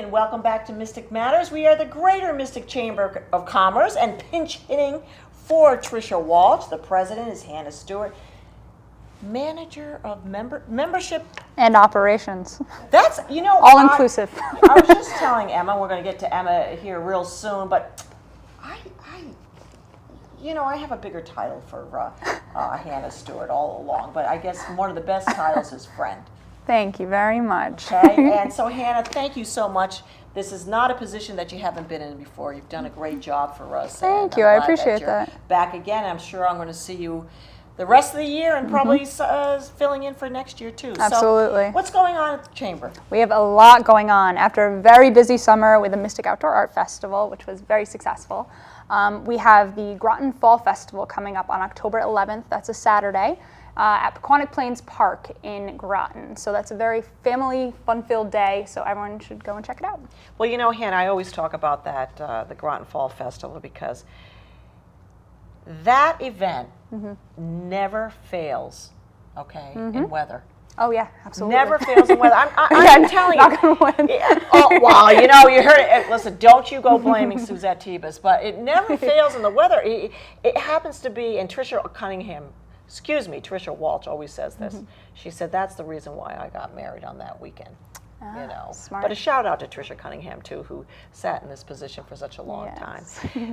and welcome back to Mystic Matters. We are the Greater Mystic Chamber of Commerce, and pinch hitting for Tricia Walsh. The president is Hannah Stewart. Manager of membership and operations. That's, all inclusive. I was just telling Emma, we're going to get to Emma here real soon, but I have a bigger title for Hannah Stewart all along, but I guess one of the best titles is friend. Thank you very much. Okay, and so Hannah, thank you so much. This is not a position that you haven't been in before. You've done a great job for us. Thank you, I appreciate that. Back again, I'm sure I'm going to see you the rest of the year and probably filling in for next year too. Absolutely. So what's going on at the Chamber? We have a lot going on. After a very busy summer with the Mystic Outdoor Art Festival, which was very successful, we have the Groton Fall Festival coming up on October 11th. That's a Saturday at Pequannock Plains Park in Groton. So that's a very family, fun-filled day, so everyone should go and check it out. Well, Hannah, I always talk about that, the Groton Fall Festival, because that event never fails, okay, in weather. Oh yeah, absolutely. Never fails in weather. I'm telling you. Not gonna win. Oh, well, you heard it. Listen, don't you go blaming Suzette Tebus, but it never fails in the weather. It happens to be, and Tricia Walsh always says this. She said, that's the reason why I got married on that weekend. Smart. But a shout out to Tricia Cunningham too, who sat in this position for such a long time.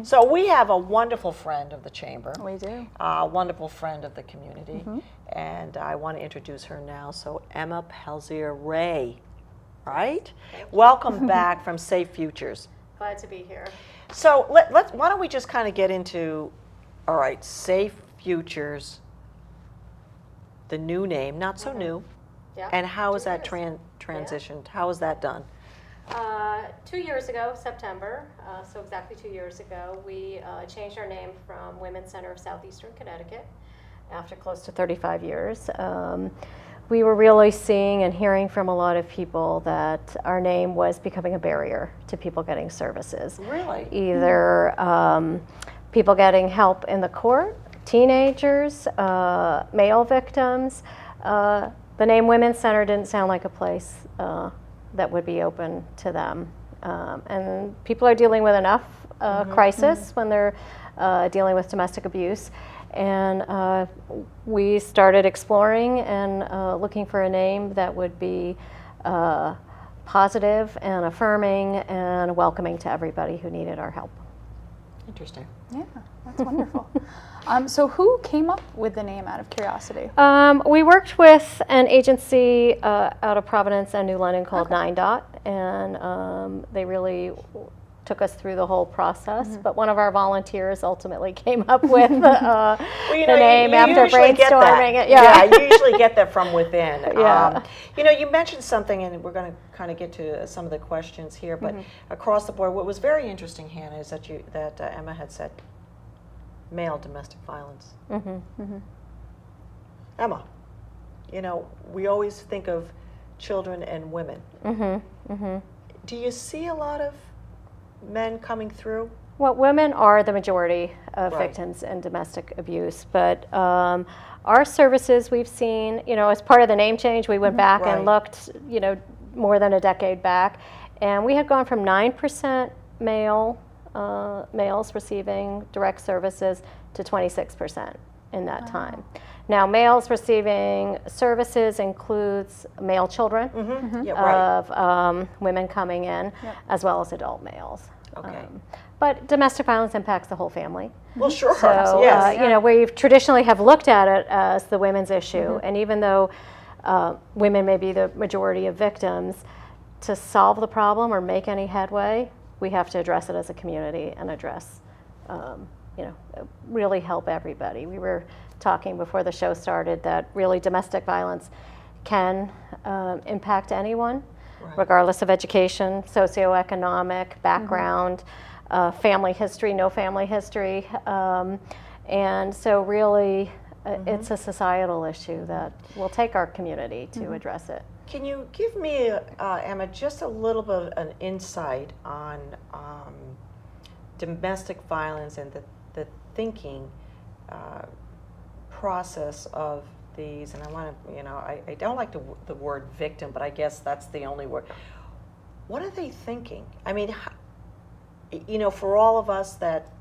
So we have a wonderful friend of the Chamber. We do. A wonderful friend of the community, and I want to introduce her now. So Emma Pelzier-Ray, right? Welcome back from Safe Futures. Glad to be here. So why don't we just kind of get into, all right, Safe Futures, the new name, not so new. Yeah. And how is that 2 years. transitioned? How is that done? 2 years ago, September, so exactly 2 years ago, we changed our name from Women's Center of Southeastern Connecticut after close to 35 years. We were really seeing and hearing from a lot of people that our name was becoming a barrier to people getting services. Really? Either people getting help in the court, teenagers, male victims. The name Women's Center didn't sound like a place that would be open to them. And people are dealing with enough crisis when they're dealing with domestic abuse. And we started exploring and looking for a name that would be positive and affirming and welcoming to everybody who needed our help. Interesting. Yeah, that's wonderful. So who came up with the name, out of curiosity? We worked with an agency out of Providence and New London called Nine Dot, and they really took us through the whole process. But one of our volunteers ultimately came up with the name after brainstorming it. Yeah, you usually get that from within. Yeah. You mentioned something, and we're going to kind of get to some of the questions here, but across the board, what was very interesting, Hannah, is that Emma had said male domestic violence. Emma, we always think of children and women. Do you see a lot of men coming through? Well, women are the majority of Right. victims in domestic abuse, but our services we've seen, as part of the name change, we went back and looked, more than a decade back, and we had gone from 9% males receiving direct services to 26% in that time. Now, males receiving services includes male children Yeah, right. of women coming in, as well as adult males. Okay. But domestic violence impacts the whole family. Well, sure. So, yes. we traditionally have looked at it as the women's issue, and even though women may be the majority of victims, to solve the problem or make any headway, we have to address it as a community and address, really help everybody. We were talking before the show started that really domestic violence can impact anyone, regardless of education, socioeconomic background, family history, no family history. And so really, it's a societal issue that will take our community to address it. Can you give me, Emma, just a little bit of an insight on domestic violence and the thinking process of these? And I want to, I don't like the word victim, but I guess that's the only word. what are they thinking? I mean, for all of us that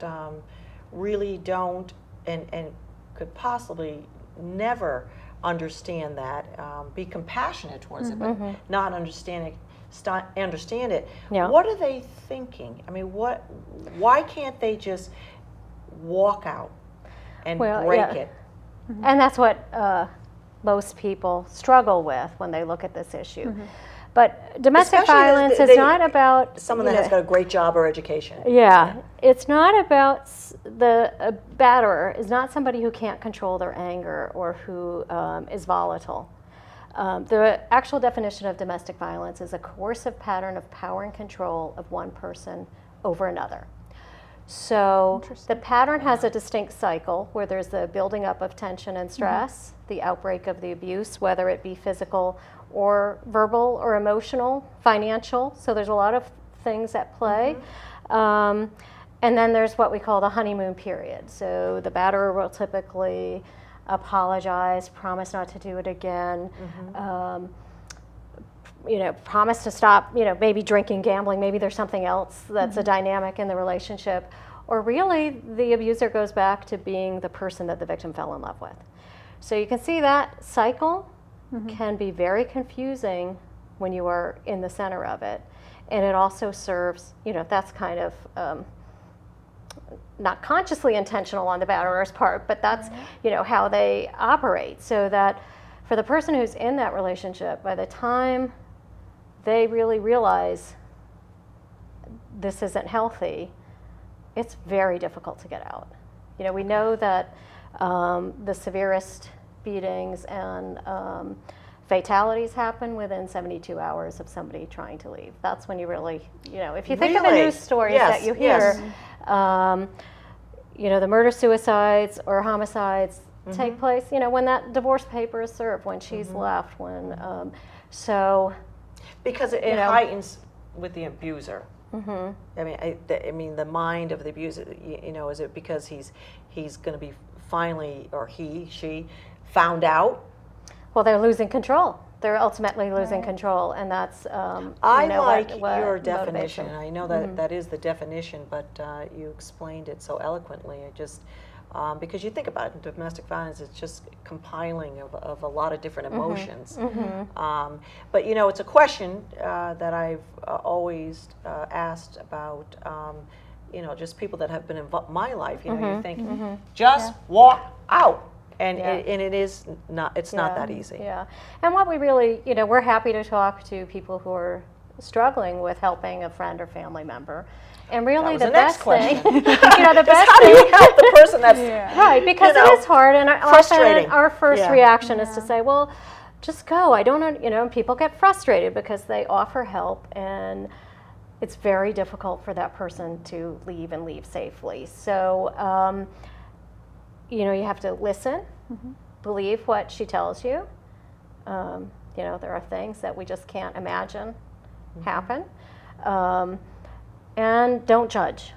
really don't and could possibly never understand that, be compassionate towards it, but not understand it. Yeah. What are they thinking? I mean, why can't they just walk out and break it? And that's what most people struggle with when they look at this issue. But domestic Especially violence is not about someone that has got a great job or education. Yeah, it's not about the batterer is not somebody who can't control their anger or who is volatile. The actual definition of domestic violence is a coercive pattern of power and control of one person over another. So the pattern has a distinct cycle where there's the building up of tension and stress, the outbreak of the abuse, whether it be physical or verbal or emotional, financial. So there's a lot of things at play. And then there's what we call the honeymoon period. So the batterer will typically apologize, promise not to do it again, promise to stop, maybe drinking, gambling, maybe there's something else that's a dynamic in the relationship. Or really, the abuser goes back to being the person that the victim fell in love with. So you can see that cycle can be very confusing when you are in the center of it. And it also serves, that's kind of not consciously intentional on the batterer's part, but that's, how they operate. So that for the person who's in that relationship, by the time they really realize this isn't healthy, it's very difficult to get out. We know that the severest beatings and fatalities happen within 72 hours of somebody trying to leave. That's when you really, if you think of the news stories that you hear, the murder-suicides or homicides take place, when that divorce paper is served, when she's left, when, because it heightens with the abuser. I mean, the mind of the abuser. Is it because he's going to be finally, or she found out? Well, they're losing control. They're ultimately losing control, and that's I like what your motivates definition. them. I know that that is the definition, but you explained it so eloquently. I just because you think about it, domestic violence is just compiling of a lot of different emotions. But it's a question that I've always asked about. Just people that have been in my life. You think just walk out. And it is not. It's not that easy. Yeah, and what we really, we're happy to talk to people who are struggling with helping a friend or family member. And really, that was the next best question. thing, the best how do you thing, help the person that's right? Because it is hard, and frustrating. often our first reaction is to say, "Well, just go." I don't, people get frustrated because they offer help, and it's very difficult for that person to leave and leave safely. So. You have to listen, believe what she tells you. There are things that we just can't imagine happen. And don't judge,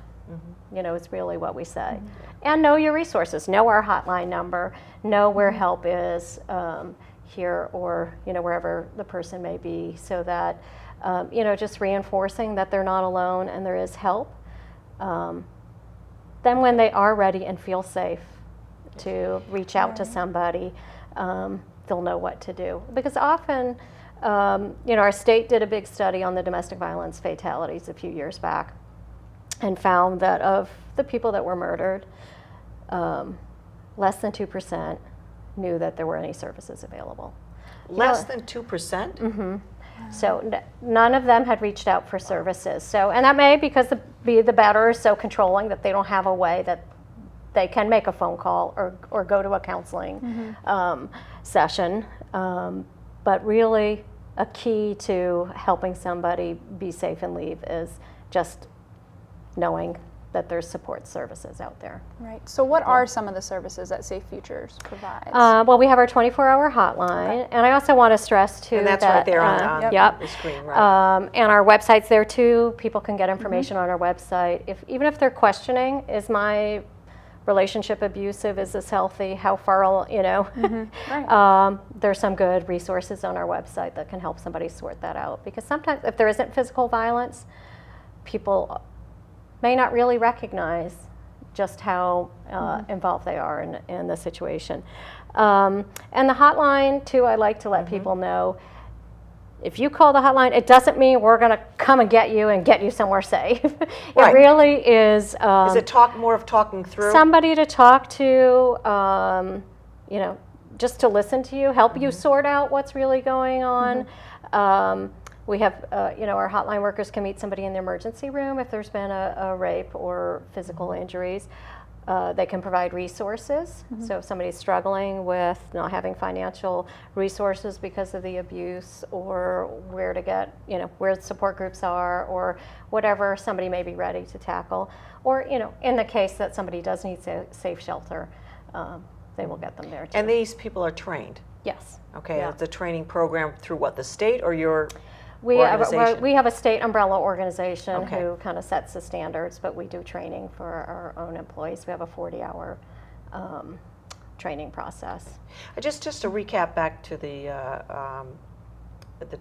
is really what we say. And know your resources, know our hotline number, know where help is here or, wherever the person may be, so that, just reinforcing that they're not alone and there is help. Then when they are ready and feel safe, to reach out to somebody, they'll know what to do. Because often, our state did a big study on the domestic violence fatalities a few years back and found that of the people that were murdered, less than 2% knew that there were any services available. Less than 2%? So none of them had reached out for services. So, and that may because the batterer is so controlling that they don't have a way that they can make a phone call or go to a counseling session. But really, a key to helping somebody be safe and leave is just knowing that there's support services out there. Right. So what are some of the services that Safe Futures provides? Well, we have our 24-hour hotline, and I also want to stress too And that's that, right there on the screen, right? and our website's there too. People can get information on our website. Even if they're questioning, is my relationship abusive? Is this healthy? How far, you know? Right. There's some good resources on our website that can help somebody sort that out. Because sometimes if there isn't physical violence, people may not really recognize just how involved they are in the situation. And the hotline, too, I like to let people know, if you call the hotline, it doesn't mean we're going to come and get you and get you somewhere safe. It Right. really is Is it more of talking through? somebody to talk to, you know, just to listen to you, help you sort out what's really going on. We have, you know, our hotline workers can meet somebody in the emergency room if there's been a rape or physical injuries. They can provide resources. So if somebody's struggling with not having financial resources because of the abuse, or where to get, you know, where the support groups are, or whatever somebody may be ready to tackle. Or, you know, in the case that somebody does need safe shelter, they will get them there too. And these people are trained. Yes. Okay, Yeah. the training program through what, the state or your We organization? have a state umbrella organization Okay. who kind of sets the standards, but we do training for our own employees. We have a 40-hour training process. Just to recap back to the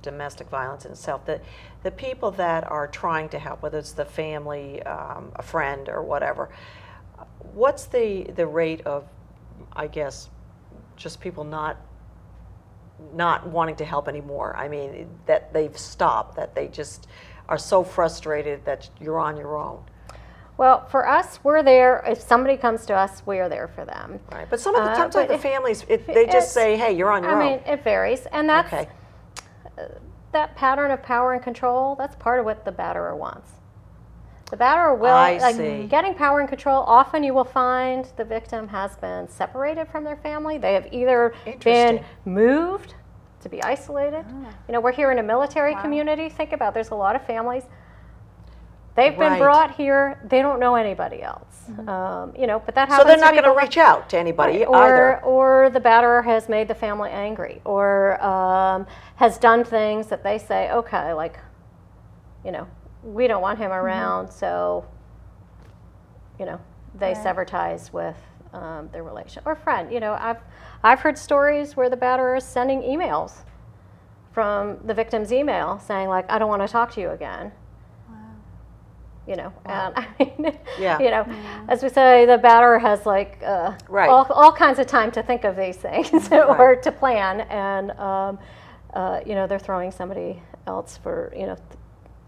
domestic violence in itself, the people that are trying to help, whether it's the family, a friend, or whatever, what's the rate of, I guess, just people not wanting to help anymore? I mean, that they've stopped, that they just are so frustrated that you're on your own. Well, for us, we're there. If somebody comes to us, we are there for them. Right. But some of the times, but the families, they just say, hey, you're on your own. I mean, it varies. And that's Okay. that pattern of power and control, that's part of what the batterer wants. The batterer will, I see. getting power and control, often you will find the victim has been separated from their family. They have either been Interesting. moved to be isolated. You know, we're here in a military community. Think about, there's a lot of families. They've been Right. brought here. They don't know anybody else. You know, but that So happens. they're not going to people- reach out to anybody Right. either. Or the batterer has made the family angry, or has done things that they say, okay, like, you know, we don't want him around, so, you know, they sever ties with their relation or friend. You know, I've heard stories where the batterer is sending emails from the victim's email saying, like, I don't want to talk to you again. You know, and I mean, Yeah. you know, as we say, the batterer has like Right. all kinds of time to think of these things or Right. to plan, and you know, they're throwing somebody else for, you know,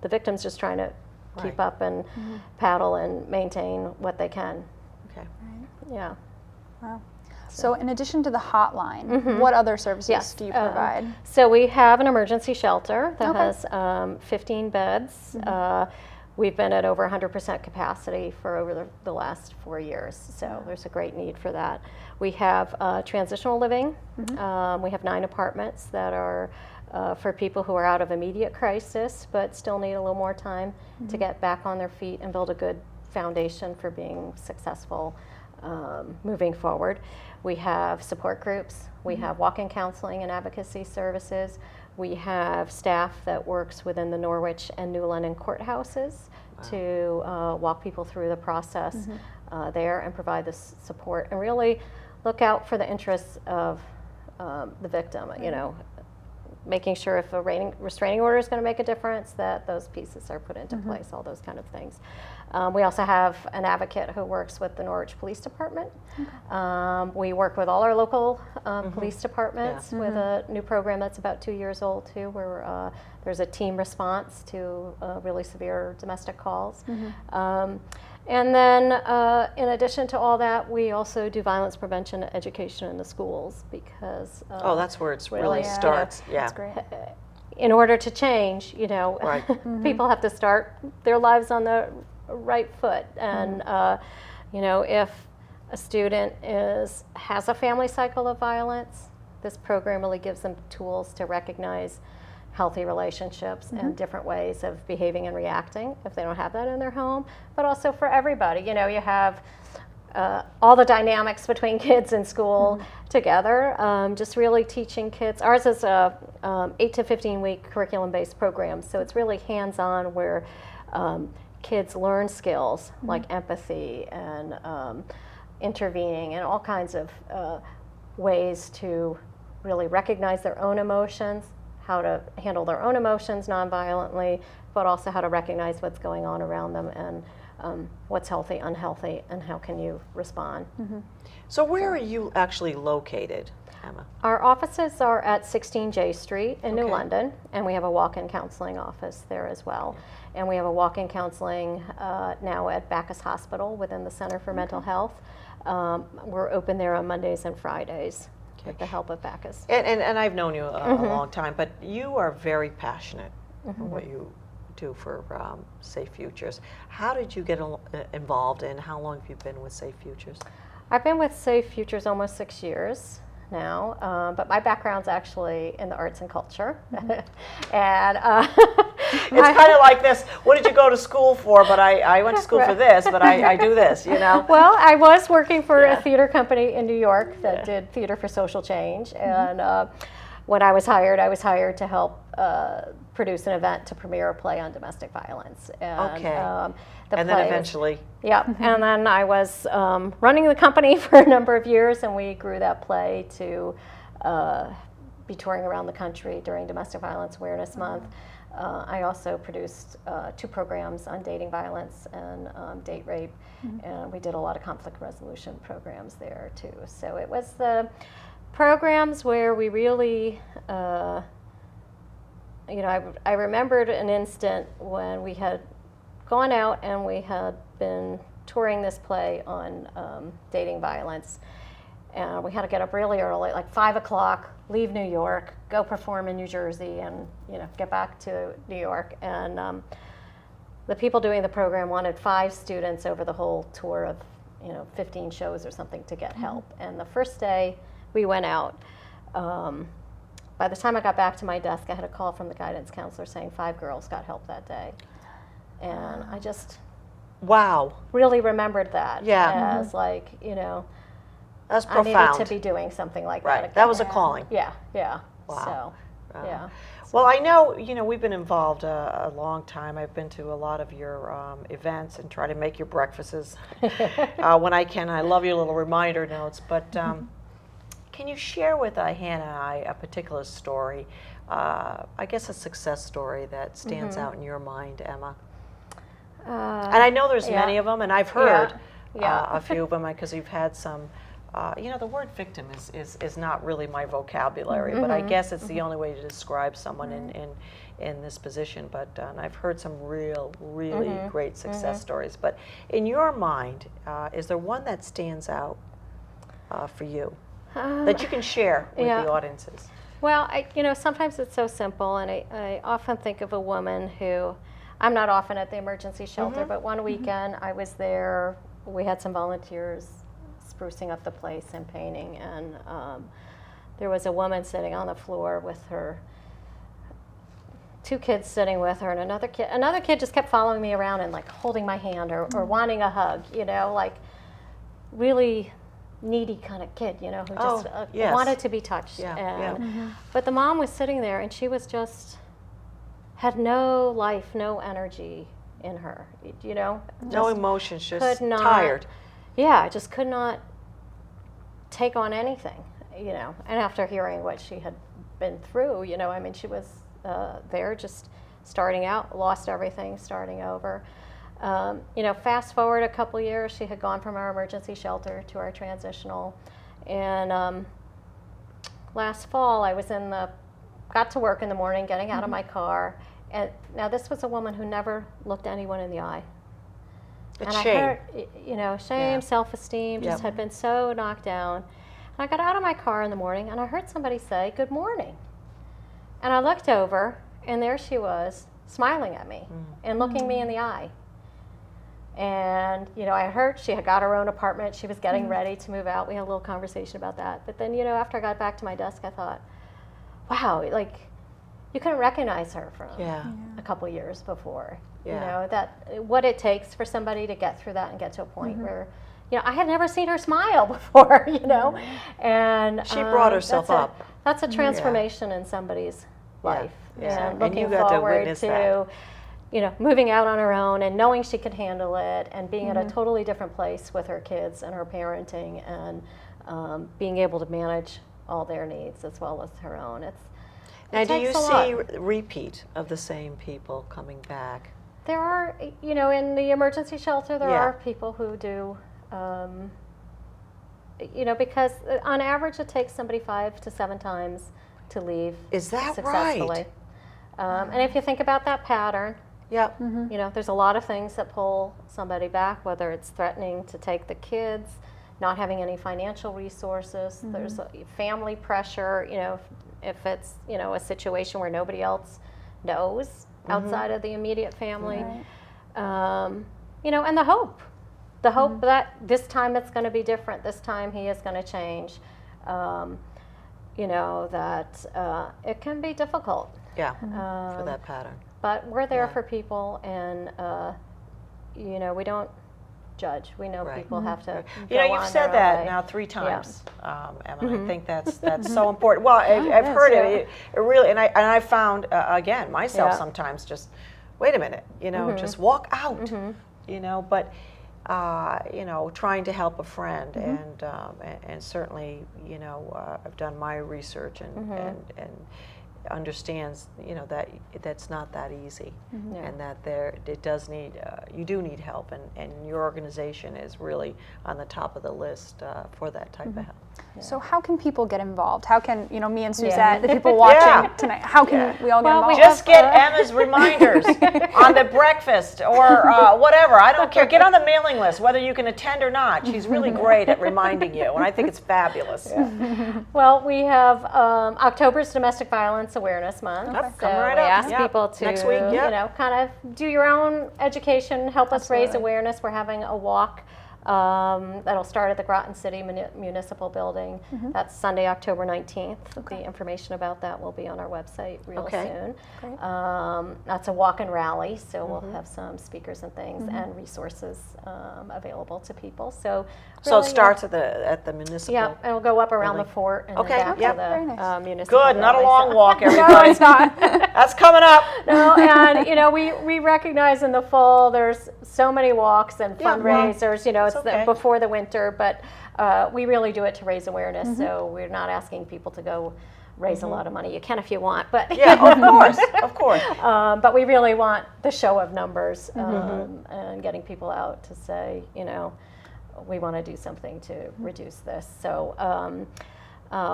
the victim's just trying to keep Right. up and paddle and maintain what they can. Okay. Yeah. Wow. So in addition to the hotline, what other services Yes, do you provide? So we have an emergency shelter that Okay. has 15 beds. We've been at over 100% capacity for over the last 4 years, so there's a great need for that. We have transitional living. We have 9 apartments that are for people who are out of immediate crisis but still need a little more time to get back on their feet and build a good foundation for being successful moving forward. We have support groups. We have walk-in counseling and advocacy services. We have staff that works within the Norwich and New London courthouses to walk people through the process there and provide this support and really look out for the interests of the victim. You know, making sure if a restraining order is going to make a difference, that those pieces are put into place, all those kind of things. We also have an advocate who works with the Norwich Police Department. We work with all our local police departments with a new program that's about 2 years old too, where there's a team response to really severe domestic calls. And then, in addition to all that, we also do violence prevention education in the schools because Oh, that's where it's really really, starts. Yeah. That's great. in order to change, you know, Right. people have to start their lives on the right foot. And, you know, if a student has a family cycle of violence, this program really gives them tools to recognize healthy relationships and different ways of behaving and reacting if they don't have that in their home, but also for everybody. You know, you have all the dynamics between kids in school together, just really teaching kids. Ours is a 8 to 15 week curriculum-based program, so it's really hands-on where kids learn skills like empathy and intervening in all kinds of ways to really recognize their own emotions, how to handle their own emotions nonviolently, but also how to recognize what's going on around them and what's healthy, unhealthy, and how can you respond. So where are you actually located, Emma? Our offices are at 16 J Street in New Okay. London, and we have a walk-in counseling office there as well. And we have a walk-in counseling now at Bacchus Hospital within the Center for Mental Health. We're open there on Mondays and Fridays with the help of Bacchus. And I've known you a long time, but you are very passionate for what you do for Safe Futures. How did you get involved, and how long have you been with Safe Futures? I've been with Safe Futures almost 6 years now, but my background's actually in the arts and culture. And It's kind of like this. What did you go to school for? But I went to school for this, but I do this, you know? Well, I was working for Yeah. a theater company in New York that did theater for social change, and when I was hired to help produce an event to premiere a play on domestic violence. And, Okay. the And then play was- eventually, Yep, and then I was running the company for a number of years, and we grew that play to be touring around the country during Domestic Violence Awareness Month. I also produced 2 programs on dating violence and date rape, and we did a lot of conflict resolution programs there too. So it was the programs where we really, I remembered an instant when we had gone out and we had been touring this play on dating violence. And we had to get up really early, like 5 o'clock, leave New York, go perform in New Jersey, and get back to New York. And the people doing the program wanted 5 students over the whole tour of 15 shows or something to get help. And the first day we went out, by the time I got back to my desk, I had a call from the guidance counselor saying 5 girls got help that day. And I just wow, really remembered that Yeah. as like, that's I needed profound. to be doing something like that Right, again. that was a calling. Yeah. Wow. So, yeah. Well, I know, we've been involved a long time. I've been to a lot of your events and try to make your breakfasts when I can. I love your little reminder notes. But can you share with Hannah and I a particular story, I guess a success story that stands out in your mind, Emma? And I know there's many of them, and I've heard a few of them because you've had some. The word victim is not really my vocabulary, but I guess it's the only way to describe someone in this position. But and I've heard some really great success stories. But in your mind, is there one that stands out for you that you can share with the audiences? Well, sometimes it's so simple, and I often think of a woman who, I'm not often at the emergency shelter, but one weekend I was there. We had some volunteers sprucing up the place and painting, and there was a woman sitting on the floor with her 2 kids sitting with her, and another kid just kept following me around and like holding my hand or wanting a hug, like really needy kind of kid, who just yes. wanted to be touched. But the mom was sitting there, and she was just had no life, no energy in her, No just emotions, just could not- tired. Yeah, I just could not take on anything, And after hearing what she had been through, she was there just starting out, lost everything, starting over. Fast forward a couple years, she had gone from our emergency shelter to our transitional. And last fall, I got to work in the morning, getting out of my car. And now this was a woman who never looked anyone in the eye. It's And shame. I heard, shame, self-esteem, just had been so knocked down. And I got out of my car in the morning, and I heard somebody say, "Good morning." And I looked over, and there she was, smiling at me and looking me in the eye. And, I heard she had got her own apartment. She was getting ready to move out. We had a little conversation about that. But then, after I got back to my desk, I thought, wow, like, you couldn't recognize her from a couple years before. That what it takes for somebody to get through that and get to a point where, I had never seen her smile before, and She brought herself up. That's a transformation in somebody's life, Yeah. and And looking you got to forward witness that. moving out on her own and knowing she could handle it and being at a totally different place with her kids and her parenting and being able to manage all their needs as well as her own. Now, It do you takes a see lot. repeat of the same people coming back? There are, in the emergency shelter, there Yeah. are people who do, because on average it takes somebody 5 to 7 times to leave Is that successfully. right? And if you think about that pattern, Yep. there's a lot of things that pull somebody back, whether it's threatening to take the kids, not having any financial resources, there's family pressure, if it's, a situation where nobody else knows outside of the immediate family. And the hope that this time it's going to be different, this time he is going to change, that it can be difficult. Yeah. For that pattern. But we're there Yeah. for people, and we don't judge. We know Right. people have to. You know, go you've on said their that way. now 3 times, Emma. Mm-hmm. I think that's so important. Well, I've heard it. It really, and I found again myself Yeah. sometimes just wait a minute, just walk out, But trying to help a friend, and certainly, I've done my research and understands, that that's not that easy, and that it does need, you do need help, and your organization is really on the top of the list for that type of help. So how can people get involved? How can, me and Suzette, the people watching Yeah. tonight, how can we all get Well, we involved? Just get Emma's reminders on the breakfast or whatever. I don't care. Get on the mailing list, whether you can attend or not. She's really great at reminding you, and I think it's fabulous. Well, we have October's Domestic Violence Awareness Month. Yep, So coming right we up. ask Yep. people to, Next week, yep. kind of do your own education, help us raise awareness. We're having a walk that'll start at the Groton City Municipal Building. That's Sunday, October 19th. The information about that will be on our website real soon. Great. That's a walk and rally, so we'll have some speakers and things and resources available to people. So So really, it starts at the municipal. Yeah, and we'll go up around the building. fort and Okay, then back yep. to Very the nice. municipal. Good, not a building, long so- walk, No, everybody. it's not. That's coming up. No, and we recognize in the fall there's so many walks and Yeah, well, fundraisers. It's okay. before the winter, but we really do it to raise awareness. So we're not asking people to go raise a lot of money. You can if you want, but Yeah, of course. but we really want the show of numbers and getting people out to say, we want to do something to reduce this. So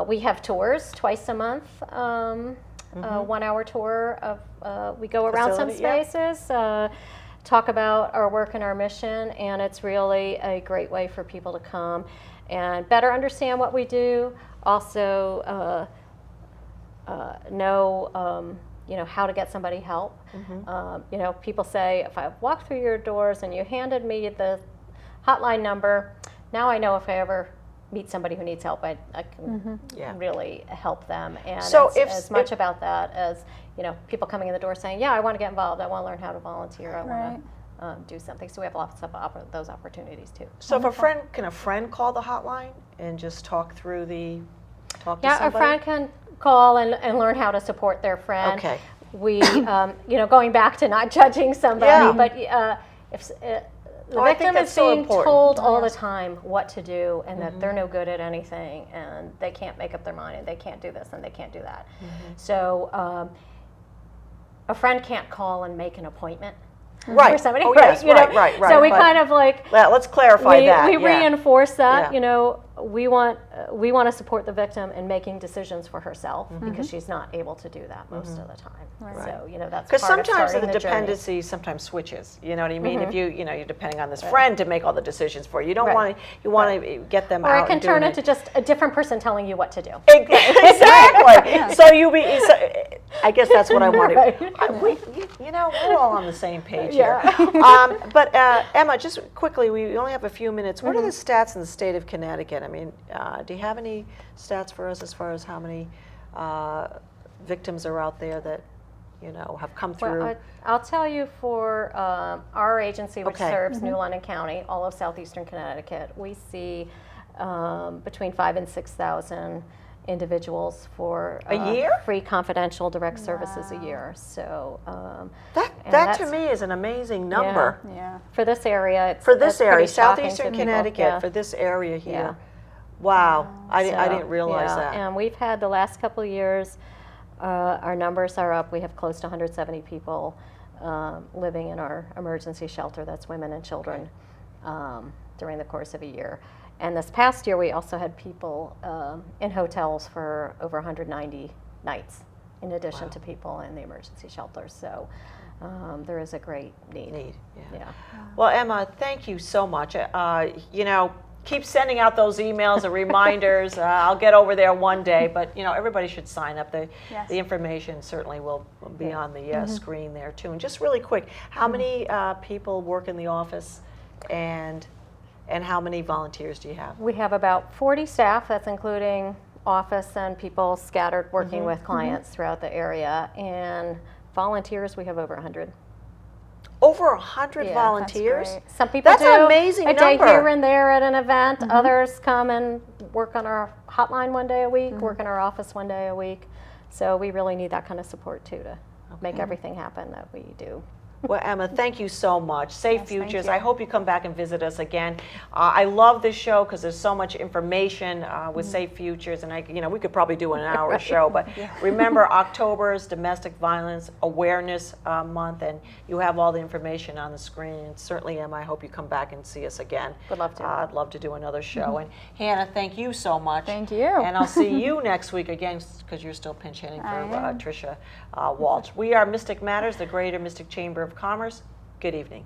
we have tours twice a month. 1-hour tour of we go around some Facility, yeah. spaces, talk about our work and our mission, and it's really a great way for people to come and better understand what we do. Also know how to get somebody help. People say, if I walk through your doors and you handed me the hotline number, now I know if I ever meet somebody who needs help, I can Yeah. really help them. And So it's if- as much about that as people coming in the door saying, yeah, I want to get involved, I want to learn how to volunteer, I want to do something. So we have lots of those opportunities too. So if can a friend call the hotline and just talk to Yeah, a somebody? friend can call and learn how to support their friend. Okay. We, going back to not judging somebody, Yeah. but if the I think victim that's is so being important. told all the time what to do and that they're no good at anything and they can't make up their mind and they can't do this and they can't do that. So a friend can't call and make an appointment Right. for somebody, Oh, right? yes, right. So we but- kind of like Well, let's clarify that. we yeah. reinforce that. Yeah. We want to support the victim in making decisions for herself because she's not able to do that most of the time. So that's Because part of sometimes starting the the journey. dependency sometimes switches. You know what I mean? If you're depending on this friend to make all the decisions for you, you don't Right. want to get them Or out. it can and turn doing into just a different person telling you what to do. Exactly. So I guess that's what I wanted. Right. We're all on the same page Yeah. here. But Emma, just quickly, we only have a few minutes. What are the stats in the state of Connecticut? I mean, do you have any stats for us as far as how many victims are out there that have come through? Well, I'll tell you for our agency, which Okay. serves New London County, all of southeastern Connecticut, we see between 5,000 and 6,000 individuals for A year? free confidential direct services a year. So and That to that's- me is an amazing number. Yeah. for this area, it's For this it's pretty area, shocking to southeastern people. Connecticut, Yeah. for this area here. Yeah. Wow, I So, didn't realize yeah, that. And we've had the last couple of years, our numbers are up. We have close to 170 people living in our emergency shelter. That's women and children during the course of a year. And this past year, we also had people in hotels for over 190 nights, in addition to people in the emergency shelters. So there is a great need. Yeah. Yeah. Well, Emma, thank you so much. You know, keep sending out those emails and reminders. I'll get over there one day, but you know, everybody should sign up. Yes. The information certainly will be on the Mm-hmm. screen there too. And just really quick, how many people work in the office, and how many volunteers do you have? We have about 40 staff, that's including office and people scattered working with clients throughout the area. And volunteers, we have over 100. Over 100 Yeah, that's volunteers. great. Some people That's do an amazing a day number. here and there at an event. Others come and work on our hotline one day a week, work in our office one day a week. So we really need that kind of support too to make everything happen that we do. Well, Emma, thank you so much. Safe Yes, thank Futures. you. I hope you come back and visit us again. I love this show because there's so much information with Safe Futures, and we could probably do an hour show. But remember, October is Domestic Violence Awareness Month, and you have all the information on the screen. And certainly, Emma, I hope you come back and see us again. Would love to. I'd love to do another show. And Hannah, thank you so much. Thank you. And I'll see you next week again because you're still pinch hitting for I am. Tricia Walsh. We are Mystic Matters, the Greater Mystic Chamber of Commerce. Good evening.